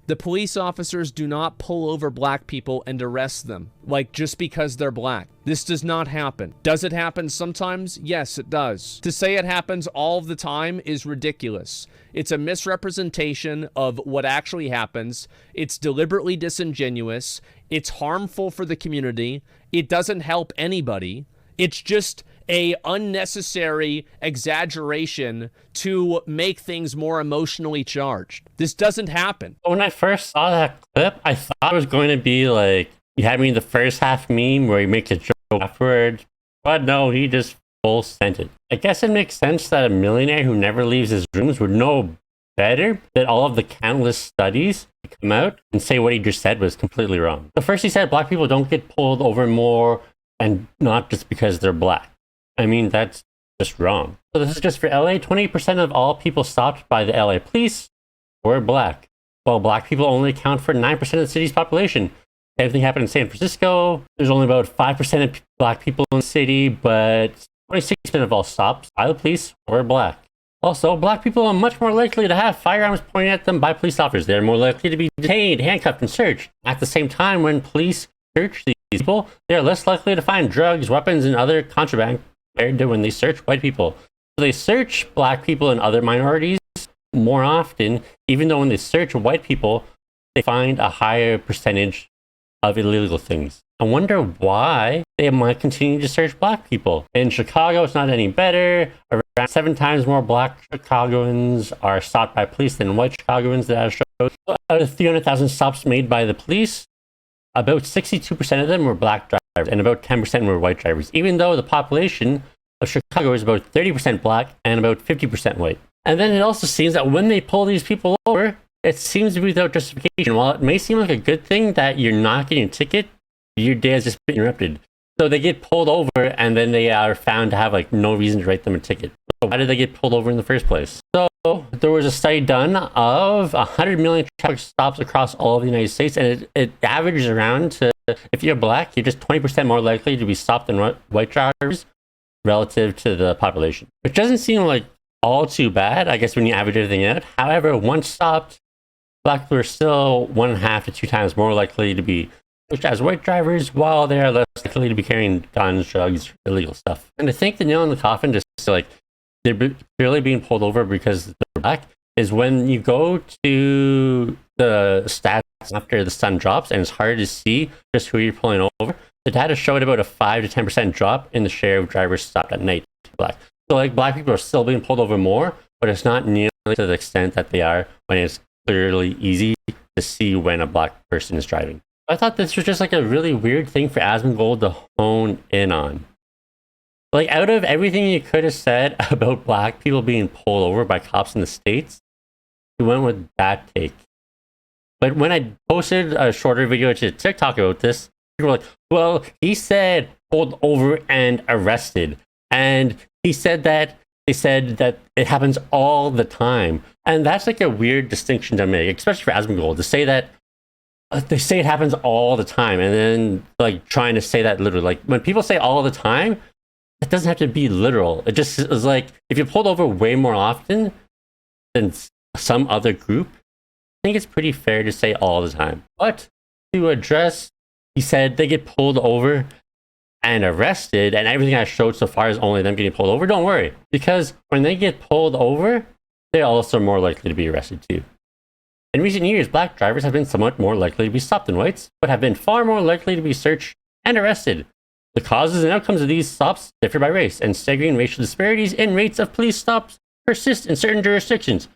The police officers do not pull over black people and arrest them, like just because they're black. This does not happen. Does it happen sometimes? Yes, it does. To say it happens all of the time is ridiculous. It's a misrepresentation of what actually happens. It's deliberately disingenuous. It's harmful for the community. It doesn't help anybody. It's just a unnecessary exaggeration to make things more emotionally charged. This doesn't happen. When I first saw that clip, I thought it was going to be like, you had me in the first half meme where he makes a joke afterwards, but no, he just full sent it. I guess it makes sense that a millionaire who never leaves his rooms would know better that all of the countless studies come out and say what he just said was completely wrong. So first he said black people don't get pulled over more and not just because they're black. I mean, that's just wrong. So this is just for LA. 20% of all people stopped by the LA police were black, while black people only account for 9% of the city's population. Everything happened in San Francisco. There's only about 5% of black people in the city, but 26% of all stops by the police were black. Also, black people are much more likely to have firearms pointed at them by police officers. They're more likely to be detained, handcuffed, and searched. At the same time, when police search these people, they are less likely to find drugs, weapons, and other contraband compared to when they search white people. So they search black people and other minorities more often, even though when they search white people, they find a higher percentage of illegal things. I wonder why they might continue to search black people. In Chicago, it's not any better. Around 7 times more black Chicagoans are stopped by police than white Chicagoans that have showed. Out of 300,000 stops made by the police, about 62% of them were black drivers and about 10% were white drivers, even though the population of Chicago is about 30% black and about 50% white. And then it also seems that when they pull these people over, it seems to be without justification. While it may seem like a good thing that you're not getting a ticket, your day has just been interrupted. So they get pulled over and then they are found to have like no reason to write them a ticket. So why did they get pulled over in the first place? So there was a study done of 100 million traffic stops across all of the United States, and it averages around to, if you're black, you're just 20% more likely to be stopped than white drivers relative to the population. Which doesn't seem like all too bad, I guess, when you average everything out. However, once stopped, black people are still 1.5 to 2 times more likely to be pushed as white drivers, while they are less likely to be carrying guns, drugs, illegal stuff. And I think the nail in the coffin, just like they're clearly being pulled over because they're black, is when you go to the stats after the sun drops and it's hard to see just who you're pulling over. The data showed about a 5 to 10% drop in the share of drivers stopped at night black. So like black people are still being pulled over more, but it's not nearly to the extent that they are when it's clearly easy to see when a black person is driving. I thought this was just like a really weird thing for Asmongold to hone in on. Like, out of everything you could have said about black people being pulled over by cops in the States, he went with that take. But when I posted a shorter video to TikTok about this, people were like, well, he said pulled over and arrested. And he said that they said that it happens all the time. And that's like a weird distinction to make, especially for Asmongold, to say that they say it happens all the time. And then like trying to say that literally, like when people say all the time, it doesn't have to be literal. It just is like, if you're pulled over way more often than some other group, I think it's pretty fair to say all the time. But to address, he said they get pulled over and arrested, and everything I showed so far is only them getting pulled over. Don't worry, because when they get pulled over, they're also more likely to be arrested too. In recent years, black drivers have been somewhat more likely to be stopped than whites, but have been far more likely to be searched and arrested. The causes and outcomes of these stops differ by race, and staggering racial disparities in rates of police stops persist in certain jurisdictions,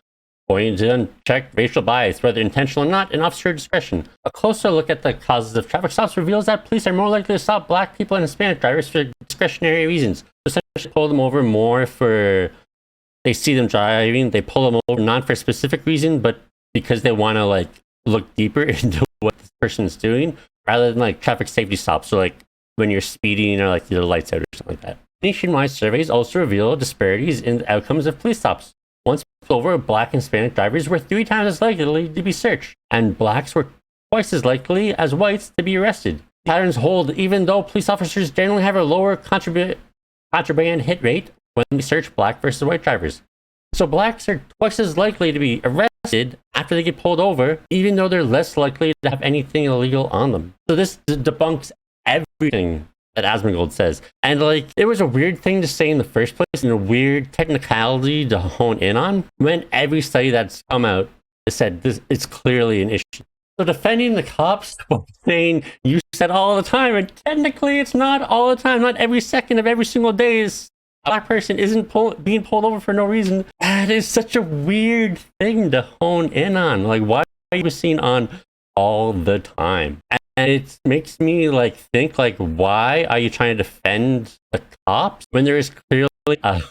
pointing to unchecked racial bias, whether intentional or not, and officer discretion. A closer look at the causes of traffic stops reveals that police are more likely to stop black people and Hispanic drivers for discretionary reasons. Essentially, pull them over more for they see them driving. They pull them over not for a specific reason, but because they want to like look deeper into what this person's doing, rather than like traffic safety stops. So like when you're speeding or like your lights out or something like that. Nationwide surveys also reveal disparities in the outcomes of police stops. Once pulled over, black and Hispanic drivers were 3 times as likely to be searched, and blacks were twice as likely as whites to be arrested. Patterns hold even though police officers generally have a lower contraband hit rate when they search black versus white drivers. So blacks are twice as likely to be arrested arrested after they get pulled over, even though they're less likely to have anything illegal on them. So this debunks everything that Asmongold says. And like, it was a weird thing to say in the first place, and a weird technicality to hone in on, when every study that's come out has said this, it's clearly an issue. So defending the cops, saying you said all the time, and technically it's not all the time, not every second of every single day is a black person isn't being pulled over for no reason. That is such a weird thing to hone in on. Like, why are you seen on all the time? And it makes me like think, like, why are you trying to defend the cops when there is clearly a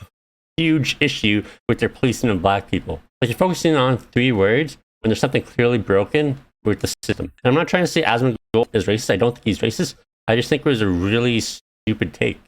huge issue with their policing of black people? Like, you're focusing on 3 words when there's something clearly broken with the system. And I'm not trying to say Asmongold is racist. I don't think he's racist. I just think it was a really stupid take.